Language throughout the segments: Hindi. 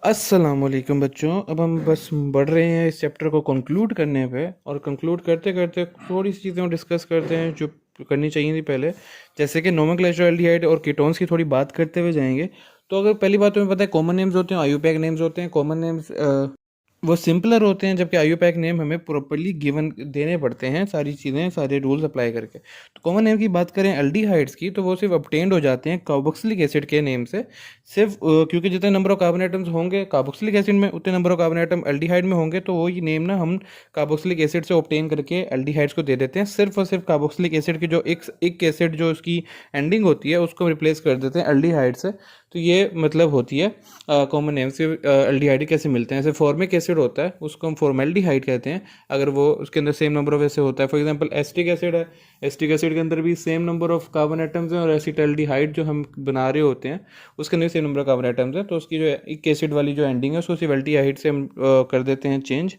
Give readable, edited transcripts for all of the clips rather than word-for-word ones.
अस्सलाम वालेकुम बच्चों। अब हम बस बढ़ रहे हैं इस चैप्टर को कंक्लूड करने पे, और कंक्लूड करते करते थोड़ी सी चीज़ें डिस्कस करते हैं जो करनी चाहिए थी पहले, जैसे कि नोमेनक्लेचर एल्डिहाइड और कीटोन्स की थोड़ी बात करते हुए जाएंगे। तो अगर पहली बात तुम्हें पता है कॉमन नेम्स होते हैं, आईयूपैक नेम्स होते हैं। कॉमन नेम्स वो सिंपलर होते हैं, जबकि आईयूपैक नेम हमें प्रॉपर्ली गिवन देने पड़ते हैं, सारी चीज़ें सारे रूल्स अप्लाई करके। तो कॉमन नेम की बात करें एल्डिहाइड्स की, तो वो सिर्फ ऑब्टेन्ड हो जाते हैं कार्बोक्सिलिक एसिड के नेम से। सिर्फ क्योंकि जितने नंबर ऑफ कार्बन आइटम्स होंगे कार्बोक्सिलिक एसिड में, उतने number of carbon atom aldehyde में होंगे, तो वही नेम ना हम कार्बोक्सिलिक एसिड से ऑब्टेन करके एल्डिहाइड्स को दे देते हैं। सिर्फ और सिर्फ कार्बोक्सिलिक एसिड की जो एक एसिड जो उसकी एंडिंग होती है उसको रिप्लेस कर देते हैं एल्डिहाइड से। तो ये मतलब होती है कॉमन नेम से एल्डिहाइड कैसे मिलते हैं। जैसे फॉर्मिक एसिड होता है उसको हम फॉर्मेल्डिहाइड कहते हैं, अगर वो उसके अंदर सेम नंबर ऑफ ऐसे होता है। फॉर एग्जांपल एस्टिक एसिड है, एस्टिक एसिड के अंदर भी same number of carbon atoms हैं, और एसिटाल्डिहाइड जो हम बना रहे होते हैं उसके अंदर same number of carbon atoms हैं, तो उसकी जो एक एसिड वाली जो एंडिंग है उसको सिर्फ एल्डिहाइड से हम कर देते हैं चेंज।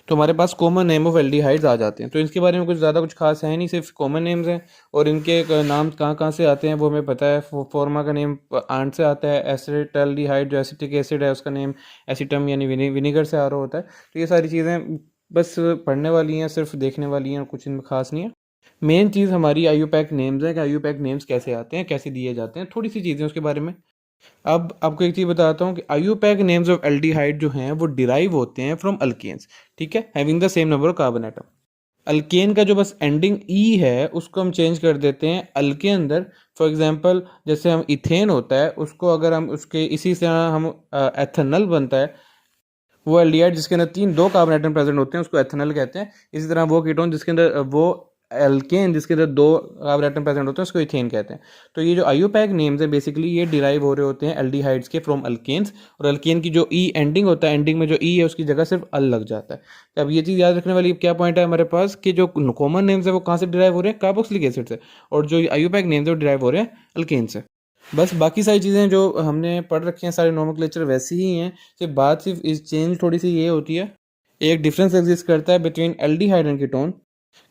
तो हमारे पास कॉमन नेम ऑफ एल्डिहाइड्स आ जाते हैं। तो इसके बारे में कुछ ज़्यादा कुछ खास है नहीं, सिर्फ कॉमन नेम्स हैं, और इनके नाम कहाँ कहाँ से आते हैं वो हमें पता है। फॉर्मा का नेम आंट से आता है, एसिटाल्डिहाइड जो एसिटिक एसिड है उसका नेम एसिटम यानी विनीगर से आ रहा होता है। तो ये सारी चीज़ें बस पढ़ने वाली हैं, सिर्फ देखने वाली हैं, और कुछ इनमें खास नहीं है। मेन चीज़ हमारी आईयूपैक नेम्स है कि आईयूपैक नेम्स कैसे आते हैं, कैसे दिए जाते हैं, थोड़ी सी चीज़ें उसके बारे में। अब आपको एक चीज़ बताता हूँ कि आईयूपैक नेम्स ऑफ एल्डिहाइड जो हैं वो डिराइव होते हैं फ्रॉम अल्केन्स, ठीक है, having the same number of carbon atom. Alkane का जो बस एंडिंग ई है उसको हम चेंज कर देते हैं अल के अंदर। फॉर एग्जांपल जैसे हम इथेन होता है उसको अगर हम उसके इसी से हम एथेनल बनता है, वो एल्डिहाइड जिसके अंदर दो कार्बन आइटम प्रेजेंट होते हैं उसको एथेनल कहते हैं। इसी तरह वो कीटोन जिसके अंदर वो एल्केन जिसके अंदर दो कार्बन आइटम प्रेजेंट होते हैं उसको इथेन कहते हैं। तो ये जो आईयूपैक नेम्स है बेसिकली ये डिराइव हो रहे होते हैं एल्डिहाइड्स के फ्रॉम अल्केन्स, और अल्केन की जो ई एंडिंग होता है, एंडिंग में जो ई है उसकी जगह सिर्फ अल लग जाता है। तो अब ये चीज़ याद रखने वाली क्या पॉइंट है हमारे पास कि जो कॉमन नेम्स है वो कहाँ से डिराइव हो रहे हैं, कार्बोक्सिलिक एसिड से, और जो आईयूपैक नेम्स है वो डिराइव हो रहे हैं अल्केन से। बस बाकी सारी चीज़ें जो हमने पढ़ रखी हैं सारे नोमेनक्लेचर वैसी ही हैं, सिर्फ इस चेंज थोड़ी सी ये होती है, एक डिफरेंस एग्जिस्ट करता है बिटवीन एल्डिहाइड एंड कीटोन।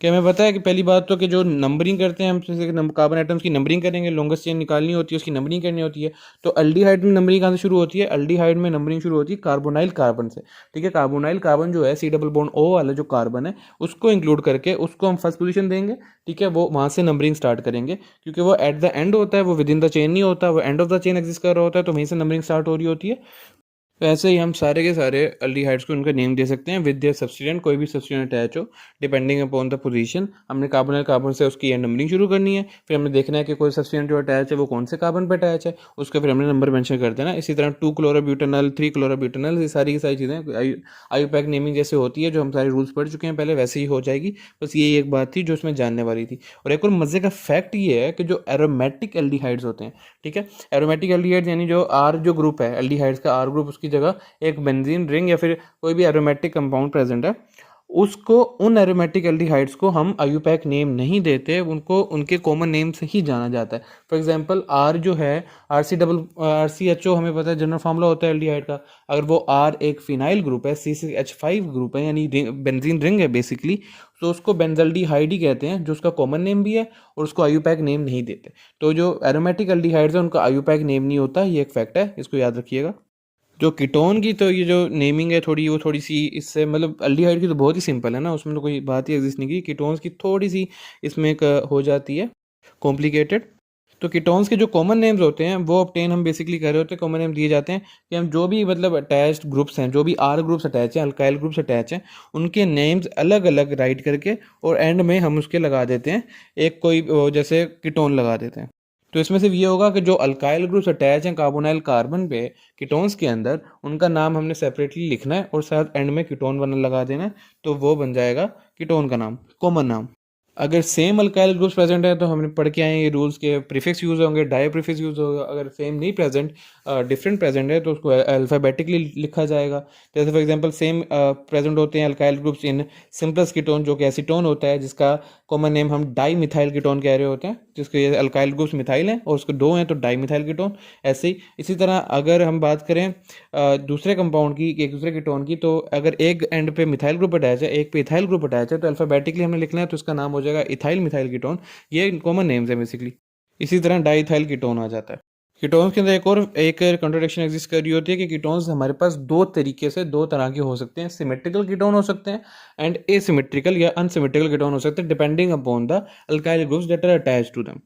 कि हमें पता है कि पहली बात तो कि जो नंबरिंग करते हैं हम, जैसे कार्बन आइटम्स की नंबरिंग करेंगे, लॉन्गेस्ट चेन निकालनी होती है उसकी नंबरिंग करनी होती है। तो एल्डिहाइड में नंबरिंग कहाँ से शुरू होती है, एल्डिहाइड में नंबरिंग शुरू होती है कार्बोनाइल कार्बन से, ठीक है। कार्बोनाइल कार्बन जो है सी डबल बॉन्ड ओ वाला जो कार्बन है उसको इंक्लूड करके उसको हम फर्स्ट पोजीशन देंगे, ठीक है। वो वहाँ से नंबरिंग स्टार्ट करेंगे, क्योंकि वो एट द एंड होता है, वो विद इन द चेन नहीं होता, वो end of the chain exist कर रहा होता है, तो वहीं से नंबरिंग स्टार्ट हो रही होती है। तो ऐसे ही हम सारे के सारे एल्डिहाइड्स को उनका नेम दे सकते हैं विद देयर सब्स्टिट्यूएंट, कोई भी सब्स्टिट्यूएंट अटैच हो डिपेंडिंग अपॉन द पोजीशन। हमने कार्बोनाइल कार्बन से उसकी नंबरिंग शुरू करनी है, फिर हमने देखना है कि कोई सब्स्टिट्यूएंट जो अटैच है वो कौन से कार्बन पर अटैच है, उसका फिर हमने नंबर मेंशन कर देना। इसी तरह 2 क्लोरोब्यूटेनॉल 3 क्लोरोब्यूटेनॉल, ये सारी की सारी चीज़ें आईयूपैक नेमिंग जैसे होती है, जो हम सारे रूल्स पढ़ चुके हैं पहले, वैसे ही हो जाएगी। बस यही एक बात थी जो उसमें जानने वाली थी। और एक और मज़े का फैक्ट ये है कि जो एरोमेटिक एल्डिहाइड्स होते हैं, ठीक है, एरोमेटिक एल्डिहाइड्स यानी जो आर जो ग्रुप है एल्डिहाइड्स का, आर ग्रुप, उसकी जगह एक बेंजीन रिंग या फिर कोई भी एरोमेटिक कंपाउंड प्रेजेंट है, उसको उन एरोमेटिक एल्डिहाइड्स को हम आईयूपैक नेम नहीं देते, उनको उनके कॉमन नेम से ही जाना जाता है। फॉर एग्जांपल आर जो है RCHO हमें पता है जनरल फार्मूला होता है एल्डिहाइड का। अगर वो आर एक फिनाइल ग्रुप है, C6H5 ग्रुप है, यानी बेंजीन रिंग है बेसिकली, तो उसको बेंजल्डिहाइड ही कहते हैं, जो उसका कॉमन नेम भी है, और उसको आईयूपैक नेम नहीं देते। तो जो एरोमेटिक एल्डिहाइड्स है उनका आईयूपैक नेम नहीं होता, ये एक फैक्ट है, इसको याद रखिएगा। जो कीटोन की तो ये जो नेमिंग है थोड़ी, वो थोड़ी सी इससे मतलब अल्डिहाइड की तो बहुत ही सिंपल है ना, उसमें तो कोई बात ही एग्जिस्ट नहीं की। कीटोन्स की थोड़ी सी इसमें एक हो जाती है कॉम्प्लिकेटेड। तो कीटोन्स के जो कॉमन नेम्स होते हैं वो ऑब्टेन हम बेसिकली कर रहे होते हैं, कॉमन नेम दिए जाते हैं कि हम जो भी मतलब अटैच्ड ग्रुप्स हैं, जो भी आर ग्रुप्स अटैच हैं, अल्काइल ग्रुप्स अटैच हैं, उनके नेम्स अलग अलग राइट करके और एंड में हम उसके लगा देते हैं एक कोई जैसे कीटोन लगा देते हैं। तो इसमें सिर्फ ये होगा कि जो अल्काइल ग्रुप्स अटैच हैं कार्बोनाइल कार्बन पे कीटोन्स के अंदर, उनका नाम हमने सेपरेटली लिखना है और साथ एंड में कीटोन वन लगा देना है, तो वो बन जाएगा कीटोन का नाम, कॉमन नाम। अगर सेम अल्काइल ग्रुप्स प्रेजेंट है तो हमने पढ़ के आए हैं ये रूल्स के प्रीफिक्स यूज होंगे, डाई प्रीफिक्स यूज होगा। अगर सेम नहीं प्रेजेंट, डिफरेंट प्रेजेंट है, तो उसको अल्फ़ाबेटिकली लिखा जाएगा। जैसे फॉर एग्जांपल सेम प्रेजेंट होते हैं alkyl groups in simplest ketone जो कि एसीटोन होता है, जिसका कॉमन नेम हम डाई मिथाइल कीटोन कह रहे होते हैं, जिसके अल्काइल ग्रुप्स मिथाइल हैं और उसके दो हैं तो डाई मिथाइल कीटोन। ऐसे ही इसी तरह अगर हम बात करें दूसरे कंपाउंड की, एक दूसरे कीटोन की, तो अगर एक एंड पे मिथाइल ग्रुप अटैच है, एक पे इथाइल ग्रुप अटैच है, तो अल्फ़ाबेटिकली हमने लिखना है, तो इसका नाम हो जाएगा इथाइल मिथाइल कीटोन। ये कॉमन नेम्स है बेसिकली। इसी तरह डाई इथाइल कीटोन आ जाता है। कीटोन्स के अंदर एक कॉन्ट्रडिक्शन एग्जिस्ट कर रही होती है कि कीटोन्स हमारे पास दो तरह के हो सकते हैं, सिमेट्रिकल कीटोन हो सकते हैं एंड एसिमेट्रिकल या अनसिमेट्रिकल कीटोन हो सकते हैं, depending upon the alkyl groups that are attached to them.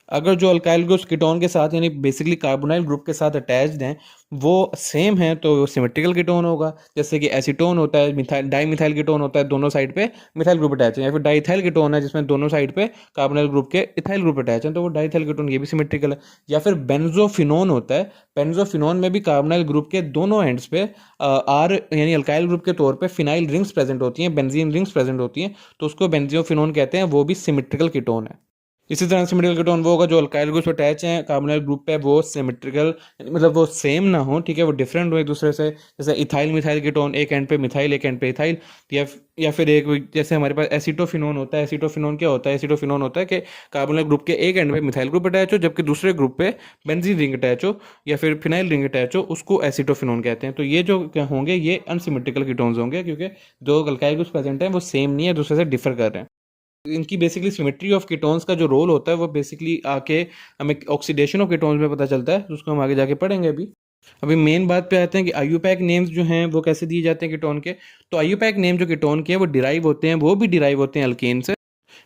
अगर जो अल्काइल ग्रुप्स कीटोन के साथ यानी बेसिकली कार्बोनाइल ग्रुप के साथ अटैच्ड हैं वो सेम है तो वो सिमेट्रिकल कीटोन होगा। जैसे कि एसीटोन होता है, मिथाइल डाईमिथाइल कीटोन होता है, दोनों साइड पे मिथाइल ग्रुप अटैच है, या फिर डाईथाइल कीटोन है जिसमें दोनों साइड पे कार्बोनाइल ग्रुप के इथाइल ग्रुप अटैच हैं तो वो डाईथाइल कीटोन, ये भी सिमेट्रिकल है। या फिर बेंजोफिनोन होता है, बेंजोफिनोन में भी कार्बोनाइल ग्रुप के दोनों एंड्स पे आर यानी अल्काइल ग्रुप के तौर पे फिनाइल रिंग्स प्रेजेंट होती हैं, बेंजीन रिंग्स प्रेजेंट होती हैं, तो उसको बेंजोफिनोन कहते हैं, वो भी सिमेट्रिकल कीटोन है। इसी तरह सिमेट्रिकल कीटोन वो होगा जो अल्काइल ग्रुप से अटैच हैं कार्बोनाइल ग्रुप पे, वो सिमेट्रिकल मतलब वो सेम ना हो, ठीक है, वो डिफरेंट हो एक दूसरे से। जैसे इथाइल मिथाइल कीटोन, एक एंड पे मिथाइल एक एंड पे इथाइल, या फिर एक जैसे हमारे पास एसीटोफिनोन होता है। एसीटोफिनोन क्या होता है? एसीटोफिनोन होता है कि कार्बोनाइल ग्रुप के एक एंड पे मिथाइल ग्रुप अटैच हो जबकि दूसरे ग्रुप पे बेंजीन रिंग अटैच हो या फिर फिनाइल रिंग अटैच हो, उसको एसीटोफिनोन कहते हैं। तो ये जो क्या होंगे, ये अनसिमेट्रिकल कीटोन्स होंगे क्योंकि दो अल्काइल ग्रुप्स प्रेजेंट हैं वो सेम नहीं है, दूसरे से डिफर कर रहे हैं। इनकी बेसिकली सिमेट्री ऑफ कीटोन्स का जो रोल होता है वो बेसिकली आके हमें ऑक्सीडेशन ऑफ कीटोन्स में पता चलता है, उसको हम आगे जाके पढ़ेंगे। अभी मेन बात पे आते हैं कि आईयूपैक नेम्स जो हैं वो कैसे दिए जाते हैं कीटोन के। तो आईयूपैक नेम जो कीटोन के हैं वो डिराइव होते हैं, वो भी डिराइव होते हैं अल्केन से,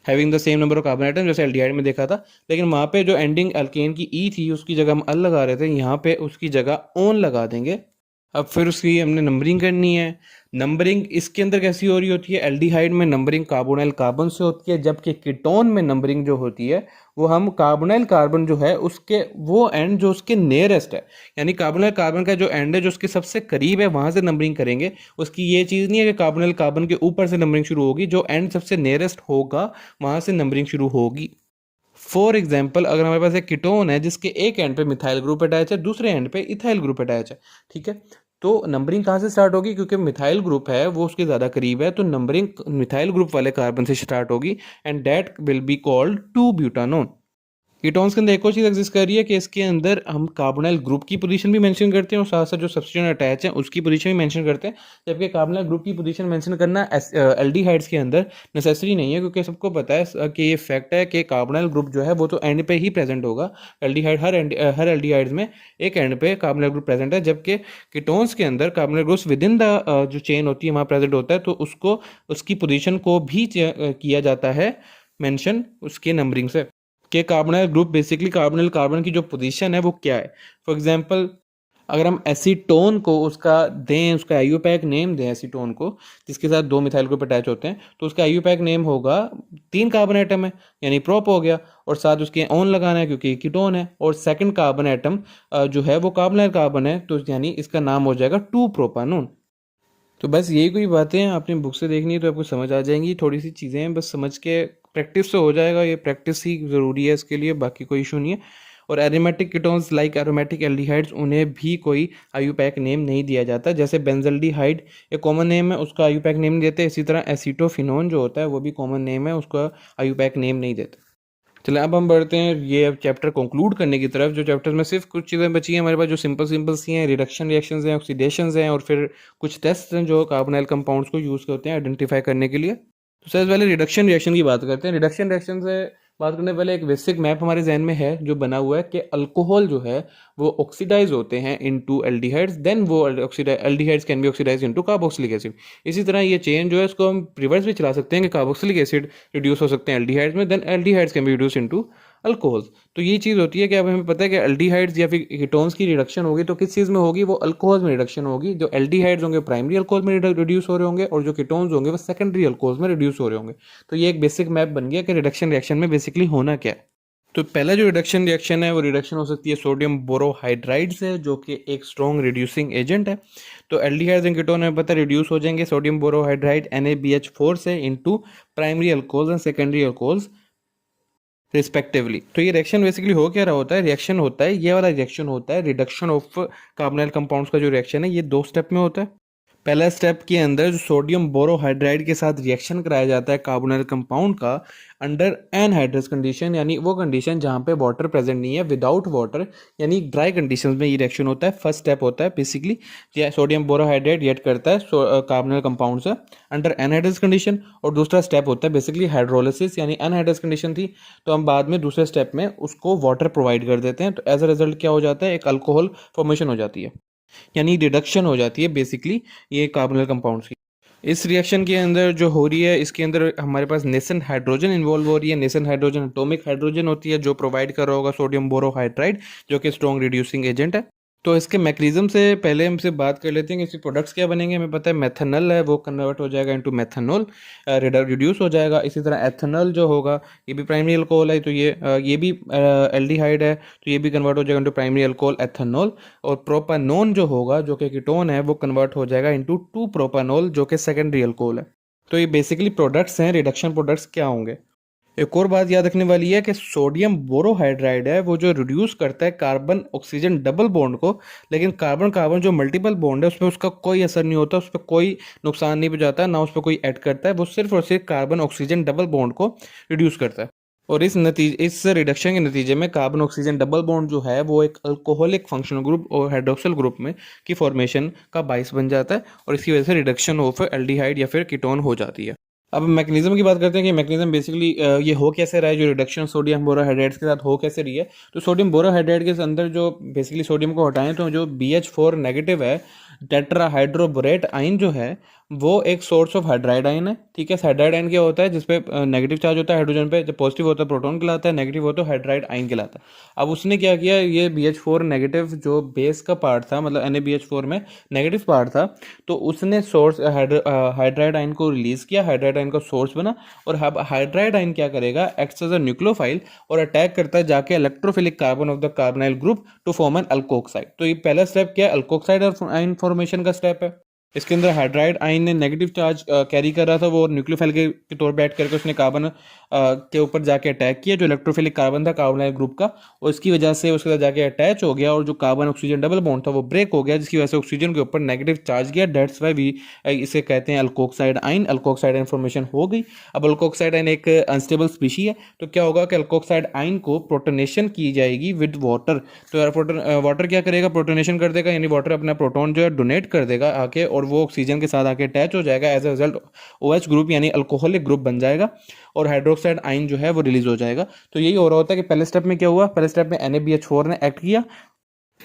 having the same number of carbon atom, जैसे एल्डिहाइड में देखा था। लेकिन वहाँ पे जो एंडिंग अल्केन की ई थी उसकी जगह हम अल लगा रहे थे, यहाँ पे उसकी जगह ओन लगा देंगे। अब फिर उसकी हमने नंबरिंग करनी है। नंबरिंग इसके अंदर कैसी हो रही होती है? एल्डिहाइड में नंबरिंग कार्बोनाइल कार्बन से होती है, जबकि कीटोन में नंबरिंग जो होती है वो हम कार्बोनाइल कार्बन जो है उसके वो एंड जो उसके नियरेस्ट है, यानी कार्बोनाइल कार्बन का जो एंड है जो उसके सबसे करीब है वहां से नंबरिंग करेंगे। उसकी ये चीज़ नहीं है कि कार्बोनाइल कार्बन के ऊपर से नंबरिंग शुरू होगी, जो एंड सबसे नियरेस्ट होगा वहां से नंबरिंग शुरू होगी। फॉर एग्जाम्पल, अगर हमारे पास एक कीटोन है जिसके एक एंड पे मिथाइल ग्रुप अटैच है, दूसरे एंड पे इथाइल ग्रुप अटैच है, ठीक है, तो नंबरिंग कहाँ से स्टार्ट होगी? क्योंकि मिथाइल ग्रुप है वो उसके ज़्यादा करीब है, तो नंबरिंग मिथाइल ग्रुप वाले कार्बन से स्टार्ट होगी and that will be called 2 butanone. Ketones के अंदर एक और चीज़ एग्जिस्ट कर रही है कि इसके अंदर हम कार्बोनाइल ग्रुप की पोजीशन भी मेंशन करते हैं और साथ साथ जो सब्स्टिट्यूएंट अटैच है उसकी पोजीशन भी मेंशन करते हैं, जबकि कार्बोनाइल ग्रुप की पोजीशन मेंशन करना एल्डिहाइड्स के अंदर नेसेसरी नहीं है, क्योंकि सबको पता है कि ये फैक्ट है कि कार्बोनाइल ग्रुप जो है वो तो एंड पे ही प्रेजेंट होगा। एल्डिहाइड हर एल्डिहाइड्स में एक एंड पे कार्बोनाइल ग्रुप प्रेजेंट है, जबकि कीटोन्स के अंदर carbonyl group with in the जो चेन होती है वहाँ प्रेजेंट होता है, तो उसको उसकी पोजीशन को भी किया जाता है मेंशन उसके नंबरिंग से कि carbonyl group basically carbonyl carbon की जो पोजीशन है वो क्या है। फॉर एग्जांपल, अगर हम एसीटोन को उसका दें, उसका आईयूपैक नेम दें एसीटोन को, जिसके साथ दो मिथाइल ग्रुप अटैच होते हैं, तो उसका आईयूपैक नेम होगा, 3 कार्बन एटम है यानी प्रोप हो गया, और साथ उसके ऑन लगाना है क्योंकि कीटोन है, और सेकंड कार्बन एटम जो है वो कार्बोनाइल कार्बन है, तो यानी इसका नाम हो जाएगा 2 प्रोपानोन। तो बस यही कोई बातें आपने बुक से देखनी है तो आपको समझ आ जाएंगी। थोड़ी सी चीज़ें हैं, बस समझ के प्रैक्टिस से हो जाएगा, ये प्रैक्टिस ही ज़रूरी है इसके लिए, बाकी कोई इशू नहीं है। और aromatic ketones like aromatic aldehydes, उन्हें भी कोई आईयूपैक नेम नहीं दिया जाता। जैसे बेंजल्डिहाइड एक कॉमन नेम है, उसका आईयूपैक नेम नहीं देते, इसी तरह एसीटोफिनोन जो होता है वो भी कॉमन नेम है, उसका आईयूपैक नेम नहीं देते। चलिए अब हम बढ़ते हैं ये अब चैप्टर कंक्लूड करने की तरफ। जो चैप्टर में सिर्फ कुछ चीज़ें बची हैं हमारे पास जो सिंपल सिंपल सी हैं, रिडक्शन रिएक्शंस हैं, ऑक्सीडेशंस हैं, और फिर कुछ टेस्ट हैं जो कार्बोनाइल कंपाउंड्स को यूज़ करते हैं आइडेंटिफाई करने के लिए। तो सबसे पहले रिडक्शन रिएक्शन की बात करते हैं। रिडक्शन रिएक्शन से बात करने पहले एक बेसिक मैप हमारे जहन में है जो बना हुआ है कि अल्कोहल जो है वो ऑक्सीडाइज होते हैं इनटू एल्डिहाइड्स, देन वो aldehydes can be oxidise into carboxylic acid. इसी तरह ये चेन जो है इसको हम रिवर्स भी चला सकते हैं कि कार्बोक्सिलिक एसिड रिड्यूस हो सकते हैं एल्डिहाइड्स में, then aldehydes can be reduce into alcohols. तो ये चीज़ होती है कि अब हमें पता है कि एल्डिहाइड्स या फिर कीटोन्स की रिडक्शन होगी तो किस चीज़ में होगी? वो अल्कोहल्स में रिडक्शन होगी। जो एल्डिहाइड्स होंगे प्राइमरी अल्कोहल में रिड्यूस हो रहे होंगे, और जो कीटोन्स होंगे वो सेकेंडरी अल्कोहल्स में रिड्यूस हो रहे होंगे। तो ये एक बेसिक मैप बन गया कि रिडक्शन रिएक्शन में बेसिकली होना क्या है। तो पहला जो रिडक्शन रिएक्शन है वो रिडक्शन हो सकती है सोडियम बोरोहाइड्राइड से, जो कि एक स्ट्रॉन्ग रिड्यूसिंग एजेंट है। तो एल्डिहाइड्स एंड कीटोन में पता रिड्यूस हो जाएंगे सोडियम बोरोहाइड्राइड NaBH4 से into primary alcohols and secondary alcohols respectively. तो ये रिएक्शन बेसिकली हो क्या रहा होता है? रिएक्शन होता है, ये वाला रिएक्शन होता है रिडक्शन ऑफ कार्बोनाइल कंपाउंड्स का जो रिएक्शन है ये 2 स्टेप में होता है। पहला स्टेप के अंदर जो सोडियम बोरोहाइड्राइड के साथ रिएक्शन कराया जाता है कार्बोनाइल कंपाउंड का अंडर एनहाइड्रस कंडीशन, यानी वो कंडीशन जहाँ पे वाटर प्रेजेंट नहीं है, विदाउट वाटर, यानी ड्राई कंडीशंस में ये रिएक्शन होता है। फर्स्ट स्टेप होता है बेसिकली सोडियम बोरोहाइड्राइड रिएक्ट करता है कार्बोनाइल कंपाउंड से अंडर एनहाइड्रस कंडीशन, और दूसरा स्टेप होता है बेसिकली हाइड्रोलिसिस, यानी एनहाइड्रस कंडीशन थी तो हम बाद में दूसरे स्टेप में उसको वाटर प्रोवाइड कर देते हैं, तो एज अ रिजल्ट क्या हो जाता है, एक अल्कोहल फॉर्मेशन हो जाती है, यानी रिडक्शन हो जाती है बेसिकली ये कार्बोनिल कंपाउंड्स की। इस रिएक्शन के अंदर जो हो रही है, इसके अंदर हमारे पास नेसेंट हाइड्रोजन इन्वॉल्व हो रही है। नेसेंट हाइड्रोजन एटॉमिक हाइड्रोजन होती है जो प्रोवाइड कर रहा होगा सोडियम बोरोहाइड्राइड, जो कि स्ट्रॉन्ग रिड्यूसिंग एजेंट है। तो इसके मैकेनिज्म से पहले हमसे बात कर लेते हैं कि इसके प्रोडक्ट्स क्या बनेंगे। हमें पता है मेथनॉल है वो कन्वर्ट हो जाएगा इनटू मेथनॉल, रिड्यूस हो जाएगा। इसी तरह एथेनॉल जो होगा ये भी प्राइमरी अल्कोहल है, तो ये भी एल्डिहाइड है, तो ये भी कन्वर्ट हो जाएगा इनटू प्राइमरी अल्कोहल एथेनॉल। और प्रोपानोन जो होगा जो कि कीटोन है वो कन्वर्ट हो जाएगा इनटू 2 प्रोपानोल जो कि सेकेंडरी अल्कोहल है। तो ये बेसिकली प्रोडक्ट्स हैं। रिडक्शन प्रोडक्ट्स क्या होंगे? एक और बात याद रखने वाली है कि सोडियम बोरोहाइड्राइड है वो जो रिड्यूस करता है कार्बन ऑक्सीजन डबल बॉन्ड को, लेकिन कार्बन कार्बन जो मल्टीपल बॉन्ड है उसमें उसका कोई असर नहीं होता, उस पर कोई नुकसान नहीं पहुंचाता, ना उस पर कोई ऐड करता है, वो सिर्फ और सिर्फ कार्बन ऑक्सीजन डबल बॉन्ड को रिड्यूस करता है। और इस रिडक्शन के नतीजे में कार्बन ऑक्सीजन डबल बॉन्ड जो है वो एक अल्कोहलिक फंक्शनल ग्रुप और हाइड्रोक्सिल ग्रुप में की फॉर्मेशन का बाइस बन जाता है, और इसकी वजह से रिडक्शन ऑफ एल्डिहाइड या फिर कीटोन हो जाती है। अब मैकेनिज्म की बात करते हैं कि मैकेनिज्म बेसिकली ये हो कैसे रहा है, जो रिडक्शन सोडियम बोरोहाइड्राइड्स के साथ हो कैसे रही है। तो सोडियम बोरोहाइड्राइड के अंदर जो बेसिकली सोडियम को हटाएं तो जो BH4 नेगेटिव है, टेट्राहाइड्रोबोरेट आइन जो है वो एक सोर्स ऑफ हाइड्राइड आइन है। ठीक है, हाइड्राइड आइन क्या होता है, जिसपे नेगेटिव चार्ज होता है हाइड्रोजन पे, जब पॉजिटिव होता है प्रोटॉन कहलाता है, नेगेटिव होता है हाइड्राइड आइन कहलाता है। अब उसने क्या किया, ये BH4 नेगेटिव जो बेस का पार्ट था, मतलब NaBH4 में नेगेटिव पार्ट था, तो उसने सोर्स हाइड्राइड आइन को रिलीज किया, हाइड्राइड आइन का सोर्स बना। और हाइड्राइड आइन क्या करेगा, एक्ट्स एज अ न्यूक्लियोफाइल और अटैक करता है जाके electrophilic carbon of the carbonyl group to form an alkoxide. तो ये पहला स्टेप क्या है, अल्कोक्साइड आइन फॉर्मेशन का स्टेप है। इसके अंदर हाइड्राइड आइन ने नेगेटिव चार्ज कैरी कर रहा था, वो न्यूक्लियोफाइल के तौर पे ऐड करके उसने कार्बन के ऊपर जाके अटैक किया, जो इलेक्ट्रोफिलिक कार्बन था कार्बोनाइल ग्रुप का, और इसकी वजह से उसके साथ जाके अटैच हो गया, और जो कार्बन ऑक्सीजन डबल बॉन्ड था वो ब्रेक हो गया, जिसकी वजह से ऑक्सीजन के ऊपर नेगेटिव चार्ज गया। डेट्स वाई वी इसे कहते हैं अल्कोक्साइड आइन। अल्कोक्साइड आइन फॉर्मेशन हो गई। अब अल्कोक्साइड आइन एक अनस्टेबल स्पीशी है, तो क्या होगा कि अल्कोक्साइड आइन को प्रोटोनेशन की जाएगी विद वाटर। तो वाटर क्या करेगा, प्रोटोनेशन कर देगा, यानी वाटर अपना प्रोटोन जो है डोनेट कर देगा आके, और वो ऑक्सीजन के साथ आके अटैच हो जाएगा। As a result OH group यानी अल्कोहलिक ग्रुप बन जाएगा, और हाइड्रोक्साइड आइन जो है वो रिलीज हो जाएगा। तो यही हो रहा होता है कि पहले स्टेप में क्या हुआ, पहले स्टेप में NaBH4 ने एक्ट किया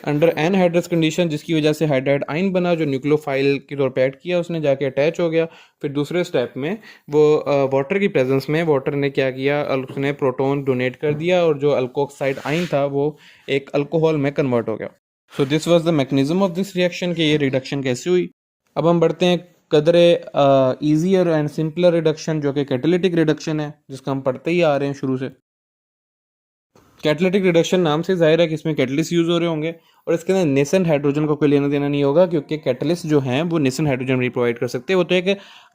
अंडर एनहाइड्रस कंडीशन, जिसकी वजह से हाइड्राइड आइन बना, जो न्यूक्लियोफाइल के तौर पे एक्ट किया, उसने जाके अटैच हो गया। फिर दूसरे स्टेप में वो वाटर की प्रेजेंस में वाटर ने क्या किया, उसने प्रोटॉन डोनेट कर दिया, और जो अल्कोक्साइड आइन था वो एक अल्कोहल में कन्वर्ट हो गया। So this was the mechanism of this reaction, कि ये रिडक्शन कैसे हुई। अब हम बढ़ते हैं कदरे ईजियर एंड सिंपलर रिडक्शन, जो कि कैटालिटिक रिडक्शन है, जिसका हम पढ़ते ही आ रहे हैं शुरू से। कैटालिटिक रिडक्शन नाम से जाहिर है कि इसमें कैटलिस्ट यूज हो रहे होंगे, और इसके अंदर नेसेंट हाइड्रोजन को कोई लेना देना नहीं होगा, क्योंकि कैटलिस्ट जो हैं वो नेसेंट हाइड्रोजन नहीं प्रोवाइड कर सकते, वो तो एक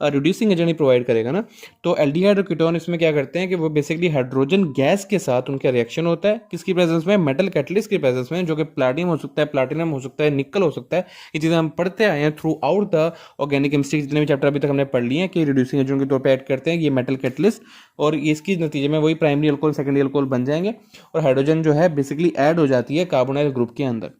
रिड्यूसिंग एजेंट ही प्रोवाइड करेगा ना। तो एल्डिहाइड और कीटोन इसमें क्या करते हैं कि वो बेसिकली हाइड्रोजन गैस के साथ उनका रिएक्शन होता है, किसकी प्रेजेंस में, मेटल कैटलिस्ट की प्रेजेंस में, जो कि प्लैटिनम हो सकता है, प्लैटिनम हो सकता है, निकल हो सकता है। ये चीज़ें हम पढ़ते आए हैं through out the organic chemistry, जितने भी चैप्टर अभी तक हमने पढ़ लिए हैं, कि रिड्यूसिंग एजेंट के तौर पर ऐड करते हैं ये मेटल कैटलिस्ट, और इसके नतीजे में वही प्राइमरी अल्कोहल सेकेंडरी अल्कोहल बन जाएंगे, और हाइड्रोजन जो है बेसिकली ऐड हो जाती है कार्बोनाइल ग्रुप के अंदर।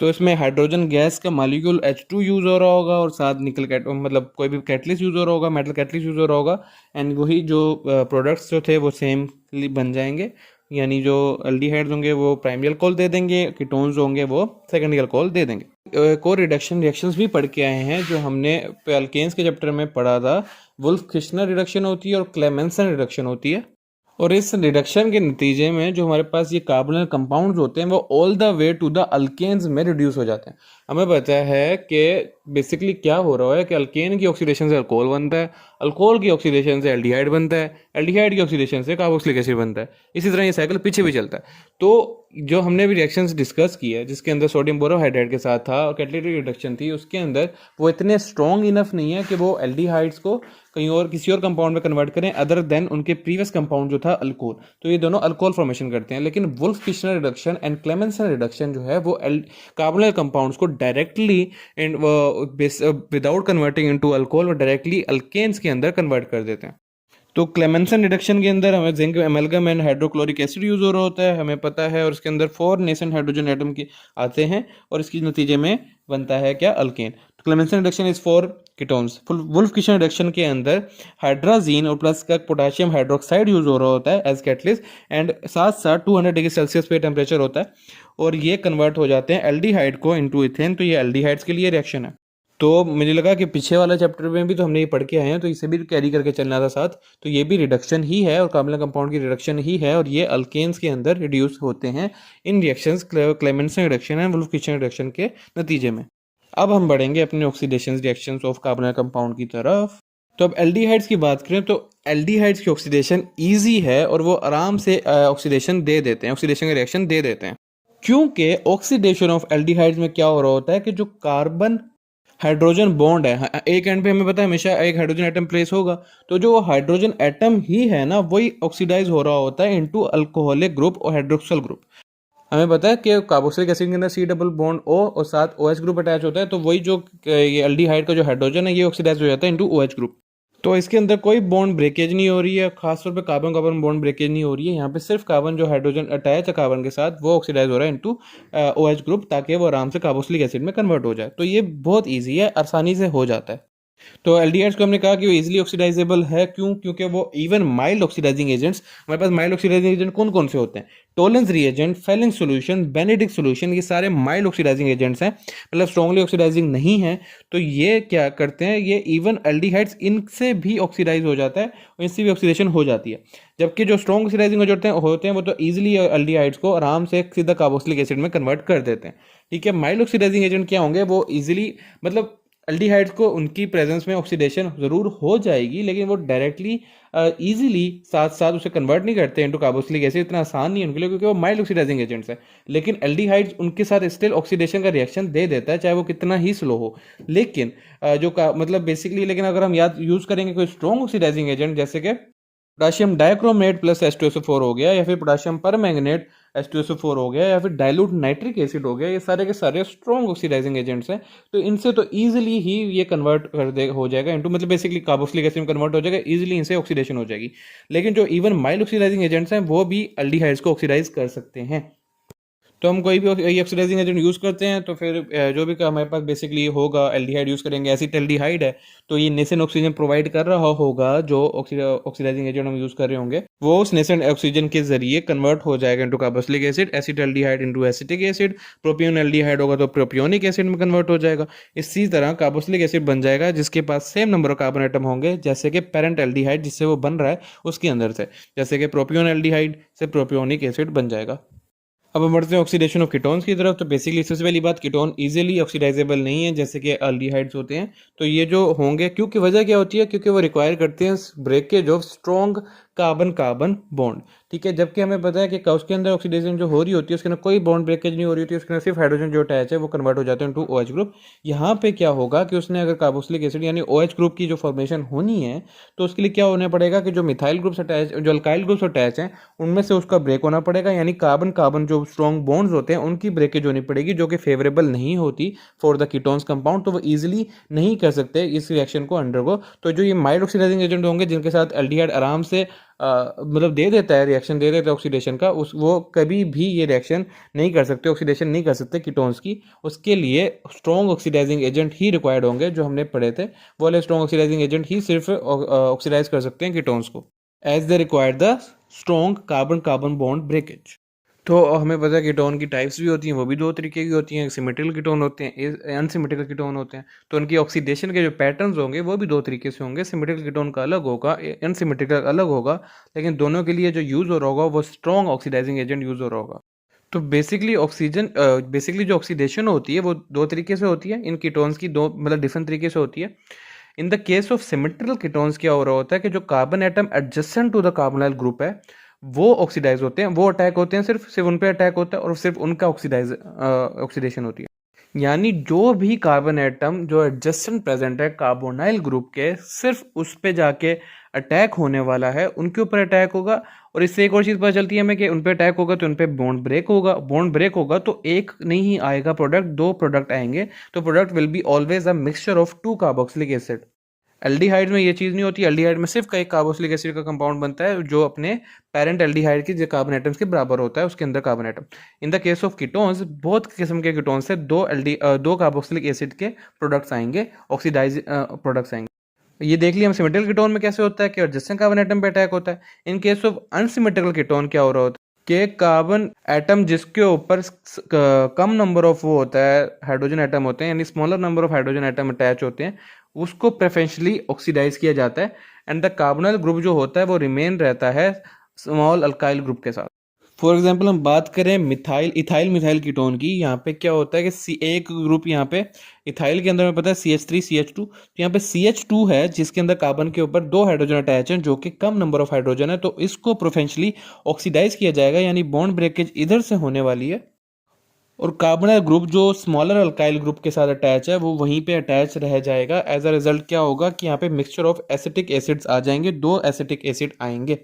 तो इसमें हाइड्रोजन गैस का मॉलिक्यूल H2 यूज़ हो रहा होगा, और साथ निकल मतलब कोई भी कैटलिस्ट यूज़ हो रहा होगा, मेटल कैटलिस्ट यूज़ हो रहा होगा, एंड वही जो प्रोडक्ट्स जो थे वो सेम बन जाएंगे, यानी जो एल्डिहाइड्स होंगे वो प्राइमरी अल्कोहल दे देंगे, कीटोन्स होंगे वो सेकेंडरी अल्कोहल दे देंगे। एक और रिएक्शंस भी पढ़ के आए हैं जो हमने अल्केन्स के चैप्टर में पढ़ा था। वुल्फ किश्नर रिडक्शन होती है और क्लेमेंसन रिडक्शन होती है, और इस रिडक्शन के नतीजे में जो हमारे पास ये कार्बोनिल कंपाउंड्स होते हैं वो all the way to the alkanes में रिड्यूस हो जाते हैं। हमें पता है कि बेसिकली क्या हो रहा है कि अल्केन की ऑक्सीडेशन से अल्कोहल बनता है, अल्कोहल की ऑक्सीडेशन से एल्डिहाइड बनता है, एल्डिहाइड की ऑक्सीडेशन से कार्बोक्सिलिक एसिड बनता है। इसी तरह ये साइकिल पीछे भी चलता है। तो जो हमने भी रिएक्शंस डिस्कस की है, जिसके अंदर सोडियम बोरोहाइड्राइड के साथ था और कैटालिटिक रिडक्शन थी, उसके अंदर वो इतने स्ट्रॉन्ग इनफ नहीं है कि वो एल्डिहाइड्स को कहीं और किसी और कंपाउंड में कन्वर्ट करें अदर देन उनके प्रीवियस कंपाउंड जो था अल्कोहल। तो ये दोनों अल्कोहल फॉर्मेशन करते हैं, लेकिन Wolff Kishner reduction and Clemmensen reduction जो है वो कार्बोनिल कंपाउंड्स को directly without converting into alcohol वो डायरेक्टली अल्केन्स के अंदर कन्वर्ट कर देते हैं। तो क्लेमेंसन रिडक्शन के अंदर हमें zinc amalgam and hydrochloric acid use हो रहा होता है, हमें पता है, और इसके अंदर 4 नेसेंट हाइड्रोजन एटम के आते हैं और इसके नतीजे में बनता है क्या, अल्केन। तो Clemmensen reduction is 4 ketones. Wolff Kishner reduction के अंदर हाइड्राजीन और प्लस का पोटेशियम हाइड्रोक्साइड यूज हो रहा होता है एज कैटलिस्ट, एंड साथ साथ 200 डिग्री सेल्सियस पे टेम्परेचर होता है और ये कन्वर्ट हो जाते हैं एल्डिहाइड को इनटू इथेन। तो ये एल्डिहाइड्स के लिए रिएक्शन है। तो मुझे लगा कि पीछे वाला चैप्टर में भी तो हमने ये पढ़ के आए हैं, तो इसे भी कैरी करके चलना था साथ। तो ये भी रिडक्शन ही है और कार्बोनिल कंपाउंड की रिडक्शन ही है, और ये अल्केन्स के अंदर रिड्यूस होते हैं in reactions Clemmensen reduction and Wolff Kishner reduction के नतीजे में। अब हम बढ़ेंगे अपने oxidation reactions of carbonyl compound की तरफ। तो अब एल्डिहाइड्स की बात करें तो एल्डिहाइड्स की ऑक्सीडेशन ईजी है और वो आराम से ऑक्सीडेशन दे देते हैं, ऑक्सीडेशन का रिएक्शन दे देते हैं। क्योंकि ऑक्सीडेशन ऑफ एल्डिहाइड्स में क्या हो रहा होता है कि जो कार्बन हाइड्रोजन बॉन्ड है, एक एंड पे हमें पता है हमेशा एक हाइड्रोजन एटम प्लेस होगा, तो जो हाइड्रोजन एटम ही है ना वही ऑक्सीडाइज हो रहा होता है इनटू अल्कोहलिक ग्रुप और हाइड्रोक्सल ग्रुप। हमें पता है कि कार्बोक्सिलिक एसिड के अंदर सी डबल बॉन्ड ओ और साथ OH ग्रुप अटैच होता है, तो वही जो ये एल्डिहाइड का जो हाइड्रोजन है ये ऑक्सीडाइज हो जाता है इनटू OH ग्रुप। तो इसके अंदर कोई बॉन्ड ब्रेकेज नहीं हो रही है, खासतौर पे कार्बन कार्बन बॉन्ड ब्रेकेज नहीं हो रही है। यहाँ पे सिर्फ कार्बन जो हाइड्रोजन अटैच है कार्बन के साथ वो ऑक्सीडाइज हो रहा है इनटू OH ग्रुप, ताकि वो आराम से कार्बोक्सिलिक एसिड में कन्वर्ट हो जाए। तो ये बहुत ईजी है, आसानी से हो जाता है। तो एल्डिहाइड्स को हमने कहा कि वो इजीली ऑक्सीडाइजेबल है, क्यों? क्योंकि वो इवन माइल्ड ऑक्सीडाइजिंग एजेंट्स, हमारे पास माइल्ड ऑक्सीडाइजिंग एजेंट कौन कौन से होते हैं? Tollens reagent, Fehling solution, Benedict solution, ये सारे माइल्ड ऑक्सीडाइजिंग एजेंट्स हैं, मतलब स्ट्रांगली ऑक्सीडाइजिंग नहीं है। तो ये क्या करते हैं, ये इवन एल्डिहाइड्स इनसे भी ऑक्सीडाइज हो जाता है और इनसे भी ऑक्सीडेशन हो जाती है। जबकि जो स्ट्रॉन्ग ऑक्सीडाइजिंग होते हैं वो तो ईजिली एल्डिहाइड्स को आराम से सीधा कार्बोक्सिलिक एसिड में कन्वर्ट कर देते हैं। ठीक है, माइल्ड ऑक्सीडाइजिंग एजेंट क्या होंगे, वो ईजिली मतलब एल्डिहाइड्स को उनकी प्रेजेंस में ऑक्सीडेशन ज़रूर हो जाएगी, लेकिन वो डायरेक्टली ईजिली साथ साथ उसे कन्वर्ट नहीं करते इनटू कार्बोक्सिलिक एसिड। इतना आसान नहीं है उनके लिए, क्योंकि वो माइल्ड ऑक्सीडाइजिंग एजेंट्स है। लेकिन एल्डिहाइड्स उनके साथ स्टिल ऑक्सीडेशन का रिएक्शन दे देता है, चाहे वो कितना ही स्लो हो। लेकिन मतलब बेसिकली, लेकिन अगर हम याद यूज़ करेंगे कोई स्ट्रॉन्ग ऑक्सीडाइजिंग एजेंट, जैसे कि पोटाशियम डाइक्रोमेट प्लस H2SO4 हो गया, या फिर पोटाशियम परमैंगनेट H2SO4 हो गया, या फिर डाइल्यूट नाइट्रिक एसिड हो गया, ये सारे के सारे स्ट्रॉन्ग ऑक्सीडाइजिंग एजेंट्स हैं। तो इनसे तो ईजिली ही ये कन्वर्ट कर दे हो जाएगा इनटू, मतलब बेसिकली कार्बोक्सिलिक एसिड में कन्वर्ट हो जाएगा, ईजिली इनसे ऑक्सीडेशन हो जाएगी। लेकिन जो इवन माइल्ड ऑक्सीडाइजिंग एजेंट्स हैं वो भी एल्डिहाइड्स को ऑक्सीडाइज कर सकते हैं। तो हम कोई भी ऑक्सीडाइजिंग एजेंट यूज़ करते हैं तो फिर जो भी हमारे पास बेसिकली होगा, एल्डिहाइड यूज़ करेंगे, एसिटाल्डिहाइड है तो ये नेसेंट ऑक्सीजन प्रोवाइड कर रहा होगा, जो ऑक्सीडाइजिंग एजेंट हम यूज़ कर रहे होंगे वो उस नेसेंट ऑक्सीजन के जरिए कन्वर्ट हो जाएगा into carboxylic acid, acetaldehyde into acetic acid, propionaldehyde होगा तो प्रोपियोनिक एसिड में कन्वर्ट हो जाएगा। इसी तरह कार्बोक्सिलिक एसिड बन जाएगा जिसके पास same number of carbon atom होंगे जैसे कि पेरेंट एल्डिहाइड जिससे वो बन रहा है उसके अंदर से, जैसे कि प्रोपियोन एल्डिहाइड से प्रोपियोनिक एसिड बन जाएगा। अब हम बढ़ते हैं ऑक्सीडेशन ऑफ कीटोन्स की तरफ। तो बेसिकली सबसे पहली बात, कीटोन इजीली ऑक्सीडाइजेबल नहीं है जैसे कि एल्डिहाइड्स होते हैं। तो ये जो होंगे, क्योंकि वजह क्या होती है, क्योंकि वो रिक्वायर करते हैं breakage of strong carbon carbon bond. ठीक है, जबकि हमें पता है कि उसके अंदर ऑक्सीडेशन जो हो रही होती है उसके अंदर कोई बॉन्ड ब्रेकेज नहीं हो रही होती है, उसके अंदर सिर्फ हाइड्रोजन जो अटैच है वो कन्वर्ट हो जाते हैं टू OH ग्रुप। यहाँ पे क्या होगा कि उसने अगर कार्बोक्सिलिक एसिड यानी OH ग्रुप की जो फॉर्मेशन होनी है तो उसके लिए क्या होना पड़ेगा कि जो मिथाइल ग्रुप्स अटैच, जो अल्काइल ग्रुप्स अटैच हैं उनमें से उसका ब्रेक होना पड़ेगा, यानी कार्बन कार्बन जो स्ट्रॉन्ग बॉन्ड्स होते हैं उनकी ब्रेकेज होनी पड़ेगी, जो कि फेवरेबल नहीं होती फॉर द कीटोन्स कंपाउंड। तो वो ईजिली नहीं कर सकते इस रिएक्शन को अंडरगो। तो जो ये माइल्ड ऑक्सीडाइजिंग एजेंट होंगे जिनके साथ एल्डिहाइड आराम से मतलब दे देता है, रिएक्शन दे देता है ऑक्सीडेशन का, वो कभी भी ये रिएक्शन नहीं कर सकते, ऑक्सीडेशन नहीं कर सकते कीटोन्स की। उसके लिए स्ट्रॉन्ग ऑक्सीडाइजिंग एजेंट ही रिक्वायर्ड होंगे, जो हमने पढ़े थे वो वाले स्ट्रॉन्ग ऑक्सीडाइजिंग एजेंट ही सिर्फ ऑक्सीडाइज कर सकते हैं कीटोन्स को, as they require the strong carbon carbon bond breakage. तो हमें पता है कीटोन की टाइप्स भी होती हैं, वो भी दो तरीके की होती हैं, सिमेट्रिकल कीटोन होते हैं, अनसिमेट्रिकल कीटोन होते हैं। तो उनकी ऑक्सीडेशन के जो पैटर्न्स होंगे वो भी दो तरीके से होंगे, सिमेट्रिकल कीटोन का अलग होगा, अनसिमेट्रिकल अलग होगा, लेकिन दोनों के लिए जो यूज़ हो रहा होगा वो स्ट्रॉन्ग ऑक्सीडाइजिंग एजेंट यूज़ हो रहा होगा। तो बेसिकली जो ऑक्सीडेशन होती है वो दो तरीके से होती है, इन कीटोन्स की दो मतलब डिफरेंट तरीके से होती है। In the case of symmetrical ketones क्या हो रहा होता है कि जो carbon atom adjacent to the carbonyl group है वो ऑक्सीडाइज होते हैं, वो अटैक होते हैं, सिर्फ उन पे अटैक होता है और सिर्फ उनका ऑक्सीडेशन होती है। यानी जो भी कार्बन एटम जो एडजेसेंट प्रेजेंट है कार्बोनाइल ग्रुप के, सिर्फ उस पे जाके अटैक होने वाला है उनके ऊपर अटैक होगा। और इससे एक और चीज़ पता चलती है हमें कि उन पे अटैक होगा तो उन पे बॉन्ड ब्रेक होगा, बॉन्ड ब्रेक होगा तो एक नहीं आएगा प्रोडक्ट, दो प्रोडक्ट आएंगे। तो product will be always a mixture of two carboxylic acid. Aldehyde में ये चीज़ नहीं होती, एल्डिहाइड में सिर्फ एक कार्बोक्सिलिक एसिड का कंपाउंड बनता है जो अपने पेरेंट एल्डिहाइड के जो कार्बन एटम्स के बराबर होता है, उसके अंदर carbon atom. In the case of ketones बहुत किस्म के कीटोन्स से दो कार्बोक्सिलिक एसिड के प्रोडक्ट्स आएंगे, ऑक्सीडाइज प्रोडक्ट्स आएंगे। ये देख लिया हम सिमेट्रिकल कीटोन में कैसे होता है कि एडजेसेंट कार्बन एटम पे अटैक होता है। In case of unsymmetrical ketone क्या हो रहा होता है कि कार्बन एटम जिसके ऊपर कम नंबर ऑफ वो होता है हाइड्रोजन एटम होते हैं, यानी smaller number of hydrogen atom attach होते हैं, उसको प्रेफरेंशियली ऑक्सीडाइज किया जाता है एंड द कार्बोनाइल ग्रुप जो होता है वो रिमेन रहता है स्मॉल अल्काइल ग्रुप के साथ। फॉर एग्जाम्पल हम बात करें मिथाइल इथाइल मिथाइल कीटोन की, यहाँ पे क्या होता है कि एक ग्रुप यहाँ पे इथाइल के अंदर में पता है CH3 CH2, तो यहाँ पे CH2 है जिसके अंदर कार्बन के ऊपर दो हाइड्रोजन अटैच हैं जो कि कम नंबर ऑफ हाइड्रोजन है, तो इसको प्रोफेंशली ऑक्सीडाइज किया जाएगा, यानी बॉन्ड ब्रेकेज इधर से होने वाली है। और कार्बोनाइल ग्रुप जो स्मॉलर अल्काइल ग्रुप के साथ अटैच है वो वहीं पे अटैच रह जाएगा। एज अ रिजल्ट क्या होगा कि यहाँ पे मिक्सचर ऑफ एसिटिक एसिड्स आ जाएंगे, दो एसिटिक एसिड आएंगे।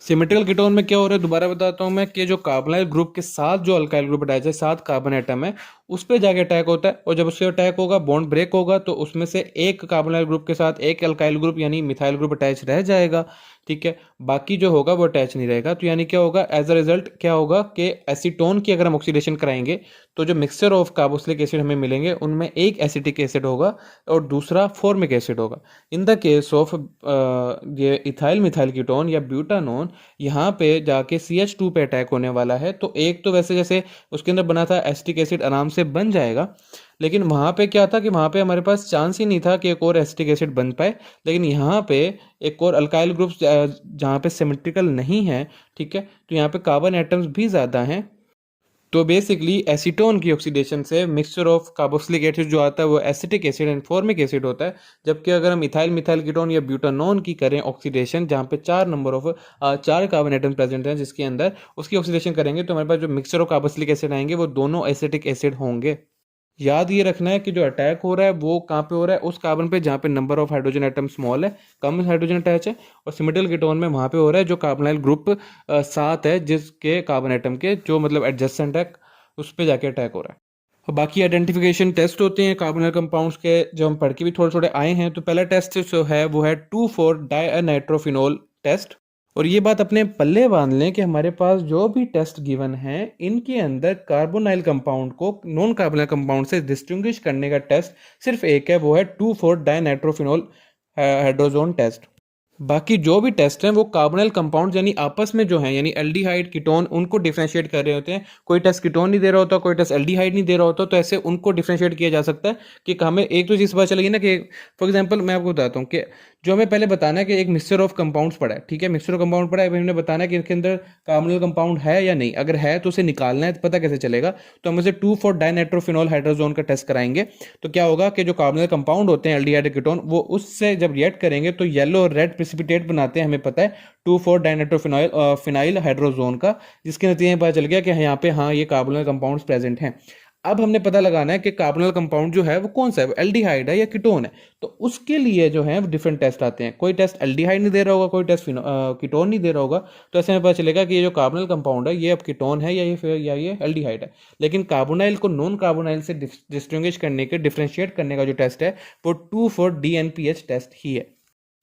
सिमेट्रिकल कीटोन में क्या हो रहा है दोबारा बताता हूँ मैं कि जो कार्बोनाइल ग्रुप के साथ जो अल्काइल ग्रुप अटैच है, साथ कार्बन एटम है, उस पर जाके अटैक होता है और जब उससे अटैक होगा बॉन्ड ब्रेक होगा तो उसमें से एक कार्बोनाइल ग्रुप के साथ एक अल्काइल ग्रुप यानी मिथाइल ग्रुप अटैच रह जाएगा, ठीक है, बाकी जो होगा वो अटैच नहीं रहेगा। तो यानी क्या होगा, एज अ रिजल्ट क्या होगा कि एसीटोन की अगर हम ऑक्सीडेशन कराएंगे तो जो मिक्सचर ऑफ कार्बोक्सिलिक एसिड हमें मिलेंगे उनमें एक एसिटिक एसिड होगा और दूसरा फॉर्मिक एसिड होगा। इन द केस ऑफ ये इथाइल मिथाइल कीटोन या ब्यूटानोन, यहाँ पे जाके CH2 पे अटैक होने वाला है, तो एक तो वैसे जैसे उसके अंदर बना था एसिटिक एसिड आराम से बन जाएगा, लेकिन वहाँ पे क्या था कि वहाँ पे हमारे पास चांस ही नहीं था कि एक और एसिटिक एसिड बन पाए। लेकिन यहाँ पे एक और अल्काइल ग्रुप जहाँ पे सिमेट्रिकल नहीं है, ठीक है, तो यहाँ पे कार्बन एटम्स भी ज़्यादा हैं। तो बेसिकली एसीटोन की ऑक्सीडेशन से मिक्सचर ऑफ कार्बोक्सिलिक एसिड जो आता है वो acetic acid and formic acid होता है। जबकि अगर हम इथाइल मिथाइल कीटोन या ब्यूटानोन की करें ऑक्सीडेशन, जहाँ पे चार कार्बन एटम प्रेजेंट हैं जिसके अंदर, उसकी ऑक्सीडेशन करेंगे तो हमारे पास जो मिक्सचर ऑफ कार्बोक्सिलिक एसिड आएंगे वो दोनों एसिटिक एसिड होंगे। याद ये रखना है कि जो अटैक हो रहा है वो कहाँ पे हो रहा है, उस कार्बन पे जहाँ पे number of hydrogen atom small है, कम हाइड्रोजन अटैच है, और सिमेट्रिकल कीटोन में वहाँ पे हो रहा है जो कार्बोनाइल ग्रुप साथ है जिसके कार्बन एटम के जो मतलब एडजेसेंट है उस पे जाके अटैक हो रहा है। और बाकी आइडेंटिफिकेशन टेस्ट होते हैं कार्बोनाइल कंपाउंड्स के, जो हम पढ़ के भी थोड़े थोड़े आए हैं। तो पहला टेस्ट जो है वो है 2,4-डाइनाइट्रोफिनोल टेस्ट। और ये बात अपने पल्ले बांध लें कि हमारे पास जो भी टेस्ट गिवन है इनके अंदर कार्बोनाइल कंपाउंड को नॉन कार्बोनाइल कंपाउंड से डिस्टिंग्विश करने का टेस्ट सिर्फ एक है, वो है 2,4-डाइनाइट्रोफिनोल हाइड्रोजोन टेस्ट। बाकी जो भी टेस्ट हैं वो कार्बोनाइल कंपाउंड यानी आपस में जो हैं, यानी एल्डिहाइड कीटोन, उनको डिफरेंशिएट कर रहे होते हैं। कोई टेस्ट कीटोन नहीं दे रहा होता, कोई टेस्ट एल्डिहाइड नहीं दे रहा होता, तो ऐसे उनको डिफरेंशिएट किया जा सकता है कि हमें एक तो चीज़ पता चलेगी ना कि फॉर एग्जांपल मैं आपको बताता हूँ कि जो हमें पहले बताना है कि एक मिक्सचर ऑफ कंपाउंड्स पड़ा है, ठीक है, मिक्सचर ऑफ कंपाउंड पड़ा है, अभी हमने बताना है कि इसके अंदर कार्बोनाइल कंपाउंड है या नहीं। अगर है तो उसे निकालना है, तो पता कैसे चलेगा, तो हम उसे 2,4-डाइनाइट्रोफिनोल हाइड्रोजोन का टेस्ट कराएंगे। तो क्या होगा कि जो कार्बोनाइल कंपाउंड होते हैं एल्डिहाइड कीटोन, वो उससे जब रिएक्ट करेंगे तो येलो और रेड प्रेसिपिटेट बनाते हैं, हमें पता है 2,4-डाइनाइट्रोफिनॉइल फिनाइल हाइड्रोजोन का, जिसके नतीजे में पता चल गया कि यहाँ पे हाँ ये कार्बोनाइल कंपाउंड्स प्रेजेंट हैं। अब हमने पता लगाना है कि कार्बोनाइल कंपाउंड जो है वो कौन सा है, वो एल्डिहाइड है या कीटोन है। तो उसके लिए जो है डिफरेंट टेस्ट आते हैं, कोई टेस्ट एल्डिहाइड नहीं दे रहा होगा, कोई टेस्ट कीटोन नहीं दे रहा होगा, तो ऐसे में पता चलेगा कि ये जो कार्बोनाइल कंपाउंड है ये अब कीटोन है या ये एल्डिहाइड है। लेकिन कार्बोनाइल को नॉन कार्बोनाइल से डिस्टिंग्विश करने के, डिफरेंशिएट करने का जो टेस्ट है वो 2,4-DNPH टेस्ट ही है,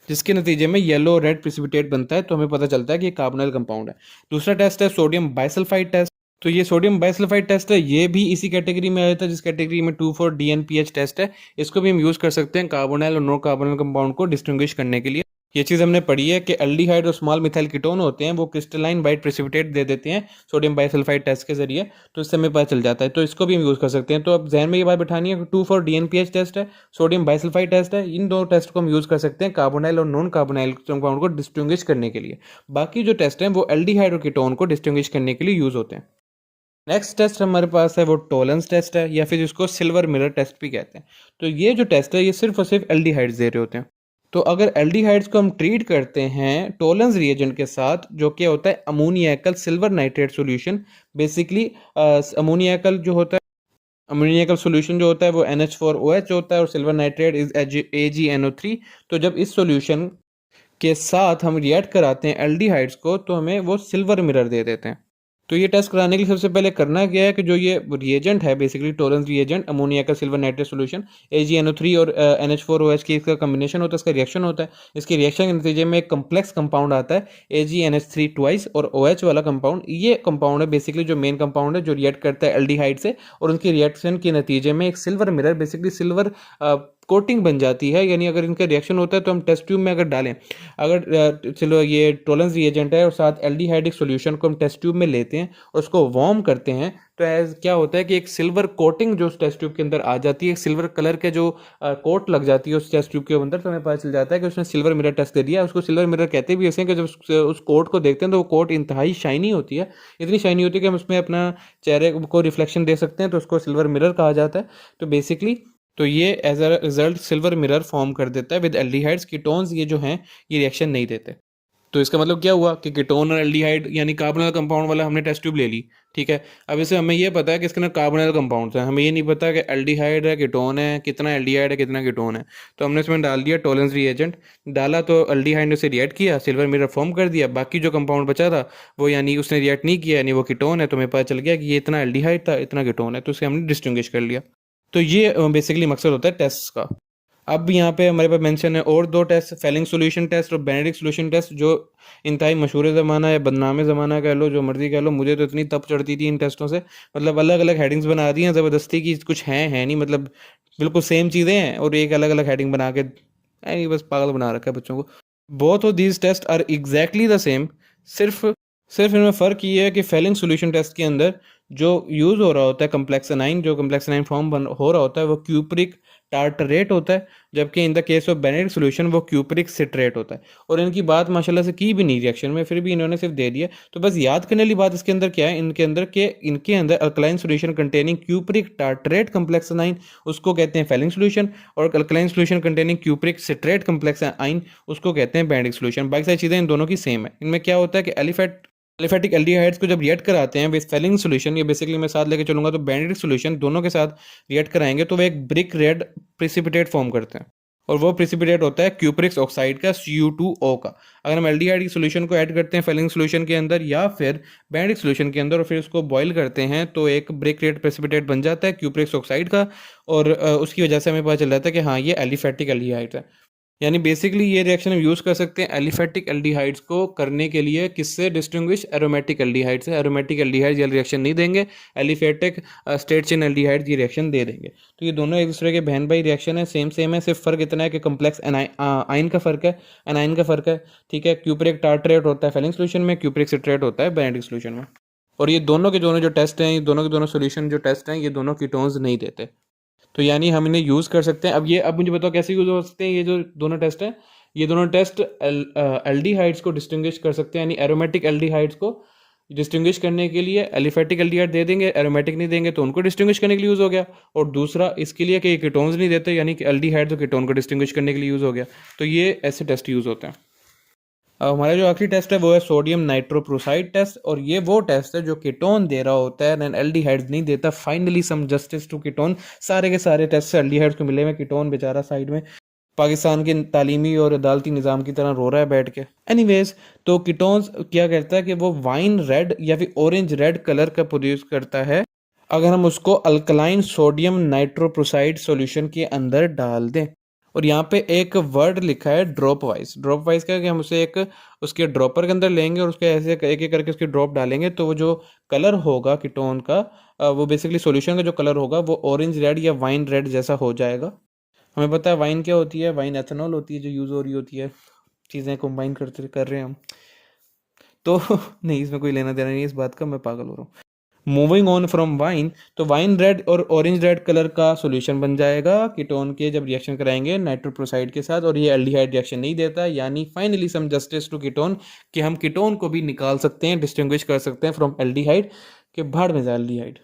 जिसके नतीजे में येलो रेड प्रेसिपिटेट बनता है, तो हमें पता चलता है कि ये कार्बोनाइल कंपाउंड है। दूसरा टेस्ट है सोडियम बाइसल्फाइड टेस्ट। तो ये सोडियम बाइसल्फाइड टेस्ट है, ये भी इसी कैटेगरी में आया था जिस कैटेगरी में 2,4-DNPH टेस्ट है। इसको भी हम यूज़ कर सकते हैं कार्बोनाइल और नॉन कार्बोनाइल कंपाउंड को डिस्टिंग्विश करने के लिए। ये चीज़ हमने पढ़ी है कि एल्डिहाइड और स्मॉल मिथाइल कीटोन होते हैं वो क्रिस्टलाइन वाइट प्रेसिपिटेट दे देते हैं सोडियम बाइसल्फाइड टेस्ट के जरिए, तो इससे हमें पता चल जाता है। तो इसको भी हम यूज़ कर सकते हैं। तो अब जहन में ये बात बैठानी है कि 2,4-DNPH टेस्ट है, सोडियम बाइसल्फाइड टेस्ट है, इन दो टेस्ट को हम यूज़ कर सकते हैं कार्बोनाइल और नॉन कार्बोनाइल कंपाउंड को डिस्टिंग्विश करने के लिए। बाकी जो टेस्ट हैं वो एल्डिहाइड और कीटोन को डिस्टिंग्विश करने के लिए यूज़ होते हैं। नेक्स्ट टेस्ट हमारे पास है वो टोलेंस टेस्ट है, या फिर जिसको सिल्वर मिरर टेस्ट भी कहते हैं। तो ये जो टेस्ट है ये सिर्फ और सिर्फ एल्डिहाइड्स दे रहे होते हैं। तो अगर एल्डिहाइड्स को हम ट्रीट करते हैं टोलेंस रिएजेंट के साथ, जो कि होता है अमोनियाकल सिल्वर नाइट्रेट सॉल्यूशन, बेसिकली अमोनियाकल जो होता है, अमोनियाकल सॉल्यूशन जो होता है वो NH4OH होता है और सिल्वर नाइट्रेट इज AgNO3। तो जब इस सॉल्यूशन के साथ हम रिएक्ट कराते हैं एल्डिहाइड्स को, तो हमें वो सिल्वर मिरर दे देते हैं। तो ये टेस्ट कराने के लिए सबसे पहले करना क्या है कि जो ये रिएजेंट है, बेसिकली टोरेंस रिएजेंट, अमोनिया का सिल्वर नाइट्रेट सॉल्यूशन, AgNO3 और NH4OH की इसका कम्बिनेशन होता है, इसका रिएक्शन होता है। इसकी रिएक्शन के नतीजे में एक कम्प्लेक्स कंपाउंड आता है AgNH3 ट्वाइस, और OH वाला कंपाउंड, ये कंपाउंड है बेसिकली जो मेन कंपाउंड है जो रिएक्ट करता है एल्डिहाइड से, और उनकी रिएक्शन के नतीजे में एक silver mirror, basically silver coating बन जाती है। यानी अगर इनका रिएक्शन होता है तो हम टेस्ट ट्यूब में अगर डालें, अगर चलो ये टोलेंस रिएजेंट है और साथ एल्डिहाइडिक सॉल्यूशन को हम टेस्ट ट्यूब में लेते हैं और उसको वार्म करते हैं, तो एज क्या होता है कि एक सिल्वर कोटिंग जो उस टेस्ट ट्यूब के अंदर आ जाती है, सिल्वर कलर के जो कोट लग जाती है उस टेस्ट ट्यूब के अंदर, तो हमें पता चल जाता है कि उसने सिल्वर मिरर टेस्ट दे दिया। उसको सिल्वर मिरर कहते भी ऐसे हैं कि जब उस कोट को देखते हैं तो वो कोट इंतहाई शाइनी होती है, इतनी शाइनी होती है कि हम उसमें अपना चेहरे को रिफ्लेक्शन दे सकते हैं, तो उसको सिल्वर मिरर कहा जाता है। तो बेसिकली तो ये as a result silver mirror form कर देता है विद एल्डिहाइड्स। कीटोन्स ये जो हैं ये रिएक्शन नहीं देते। तो इसका मतलब क्या हुआ कि कीटोन और एल्डिहाइड यानी कार्बोनिल कंपाउंड वाला हमने टेस्ट ट्यूब ले ली, ठीक है। अब इसे हमें ये पता है कि इसके अंदर कार्बोनिल कंपाउंड्स हैं, हमें ये नहीं पता कि एल्डिहाइड है कीटोन है, कितना एल्डिहाइड है कितना कीटोन है। तो हमने इसमें डाल दिया टोलेंस रिएजेंट, डाला तो एल्डिहाइड ने उसे रिएक्ट किया, सिल्वर मिरर फॉर्म कर दिया। बाकी जो कंपाउंड बचा था वो यानी उसने रिएक्ट नहीं किया, यानी वो कीटोन है, तो हमें पता चल गया कि ये इतना एल्डिहाइड था इतना कीटोन है, तो उसे हमने डिस्टिंग्विश कर लिया। तो ये बेसिकली मकसद होता है टेस्ट का। अब यहाँ पे हमारे पास मेंशन है और दो टेस्ट, फेलिंग सॉल्यूशन टेस्ट और बेनेडिक्ट सॉल्यूशन टेस्ट, जो इंतहाई मशहूर ज़माना या बदनाम ज़माना कह लो, जो मर्जी कह लो। मुझे तो इतनी तप चढ़ती थी इन टेस्टों से, मतलब अलग अलग हेडिंग्स बना दी हैं ज़बरदस्ती की, कुछ है नहीं, मतलब बिल्कुल सेम चीज़ें हैं और एक अलग अलग हेडिंग बना के बस पागल बना रखा है बच्चों को। Both of these test are exactly the same, सिर्फ सिर्फ इनमें फ़र्क ये है कि फेलिंग सॉल्यूशन टेस्ट के अंदर जो यूज़ हो रहा होता है कम्प्लेक्स एनाइन, जो कम्प्लेक्स एनाइन फॉर्म हो रहा होता है वो क्यूप्रिक टार्टरेट होता है, जबकि इन the case of Benedict solution वो क्यूप्रिक सिट्रेट होता है। और इनकी बात माशाल्लाह से की भी नहीं रिएक्शन में, फिर भी इन्होंने सिर्फ दे दिया। तो बस याद करने वाली बात इसके अंदर क्या है, इनके अंदर alkaline solution containing cupric tartrate complex A9, उसको कहते हैं फेलिंग सॉल्यूशन, और alkaline solution containing cupric citrate complex A9 उसको कहते हैं बेनेडिक्ट सॉल्यूशन। बाकी सारी चीज़ें इन दोनों की सेम है। इनमें क्या होता है कि एलिफेटिक एल्डिहाइड्स को जब रिएक्ट कराते हैं विद फेलिंग सॉल्यूशन, ये बेसिकली मैं साथ लेके चलूंगा, तो बेनेडिक्ट सॉल्यूशन दोनों के साथ रिएक्ट कराएंगे तो वो एक ब्रिक रेड प्रिसिपिटेट फॉर्म करते हैं, और वो प्रिसिपिटेट होता है क्यूप्रिक्स ऑक्साइड का, Cu2O का। अगर हम एल्डिहाइड की सॉल्यूशन को ऐड करते हैं फेलिंग सॉल्यूशन के अंदर या फिर बेनेडिक्ट सॉल्यूशन के अंदर और फिर उसको बॉईल करते हैं, तो एक ब्रिक रेड प्रिसिपिटेट बन जाता है क्यूप्रिक्स ऑक्साइड का, और उसकी वजह से हमें पता चल जाता है कि हाँ ये एलिफेटिक एल्डिहाइड है। यानी बेसिकली ये रिएक्शन हम यूज़ कर सकते हैं एलिफेटिक एल्डिहाइड्स को करने के लिए, किससे डिस्टिंग्विश, एरोमेटिक एल्डिहाइड से। एरोमेटिक एल्डिहाइड ये रिएक्शन नहीं देंगे, एलिफेटिक स्ट्रेट चेन एल्डिहाइड ये रिएक्शन दे देंगे। तो ये दोनों एक दूसरे के बहन भाई रिएक्शन है, सेम है, सिर्फ फ़र्क इतना है कि कम्प्लेक्स आइन का फ़र्क है, एनाइन का फ़र्क है, ठीक है। क्यूप्रिक टार्टरेट होता है फेलिंग सोल्यूशन में, क्यूप्रिक सिट्रेट होता है बेनेडिक्ट सोल्यूशन में। और ये दोनों के दोनों जो टेस्ट हैं, ये दोनों के दोनों सोल्यूशन जो टेस्ट हैं, ये दोनों कीटोन्स नहीं देते। तो यानी हम इन्हें यूज़ कर सकते हैं। अब मुझे बताओ कैसे यूज़ हो सकते हैं ये जो दोनों टेस्ट हैं। ये दोनों टेस्ट एल्डिहाइड्स को डिस्टिंग्विश कर सकते हैं, यानी एरोमेटिक एल्डिहाइड्स को डिस्टिंग्विश करने के लिए एलिफेटिक एल्डिहाइड दे देंगे, एरोमेटिक नहीं देंगे तो उनको डिस्टिंग्विश करने के लिए यूज़ हो गया। और दूसरा इसके लिए कि कीटोन्स नहीं देते, यानी कि एल्डिहाइड तो कीटोन को डिस्टिंग्विश करने के लिए यूज़ हो गया। तो ये ऐसे टेस्ट यूज़ होते हैं। अब हमारा जो आखिरी टेस्ट है वो है सोडियम नाइट्रोप्रोसाइड टेस्ट, और ये वो टेस्ट है जो कीटोन दे रहा होता है एंड एल्डिहाइड्स नहीं देता। Finally some justice to ketone. सारे के सारे टेस्ट से एल्डिहाइड्स को मिले हुए, कीटोन बेचारा साइड में पाकिस्तान के तालीमी और अदालती निज़ाम की तरह रो रहा है बैठ के। एनीवेज, तो कीटोन्स क्या करता है कि वो वाइन रेड या फिर ऑरेंज रेड कलर का प्रोड्यूस करता है अगर हम उसको अल्कलाइन सोडियम नाइट्रोप्रोसाइड सॉल्यूशन के अंदर डाल दें। और यहाँ पे एक वर्ड लिखा है ड्रॉप वाइज। ड्रॉप वाइज क्या है कि हम उसे एक उसके ड्रॉपर के अंदर लेंगे और उसके ऐसे एक एक करके उसकी ड्रॉप डालेंगे, तो वो जो कलर होगा कीटोन का, वो बेसिकली सॉल्यूशन का जो कलर होगा वो ऑरेंज रेड या वाइन रेड जैसा हो जाएगा। हमें पता है वाइन क्या होती है, वाइन एथेनॉल होती है जो यूज़ हो रही होती है, चीज़ें कंबाइन कर रहे हैं हम तो नहीं, इसमें कोई लेना देना नहीं है इस बात का, मैं पागल हो रहा हूँ। मूविंग ऑन फ्रॉम वाइन, तो वाइन रेड और ऑरेंज रेड कलर का सॉल्यूशन बन जाएगा कीटोन के जब रिएक्शन कराएंगे नाइट्रोप्रोसाइड के साथ, और ये एल्डिहाइड रिएक्शन नहीं देता। यानी finally some justice to ketone कि हम कीटोन को भी निकाल सकते हैं, डिस्टिंग्विश कर सकते हैं फ्रॉम एल्डिहाइड के भाड़ में जाए एल्डिहाइड।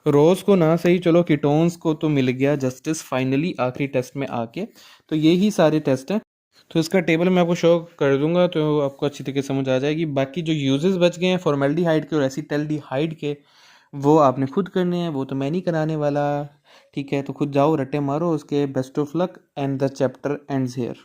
रोज को ना सही, चलो कीटोन्स को तो मिल गया जस्टिस फाइनली आखिरी टेस्ट में आके। तो यही सारे टेस्ट हैं, तो इसका टेबल मैं आपको शो कर दूंगा तो आपको अच्छी तरीके से समझ आ जाएगी। बाकी जो यूजेस बच गए हैं फॉर्मेल्डिहाइड के और एसिटल्डिहाइड के, वो आपने खुद करने हैं, वो तो मैं नहीं कराने वाला, ठीक है। तो खुद जाओ रट्टे मारो उसके। Best of luck and the chapter ends here.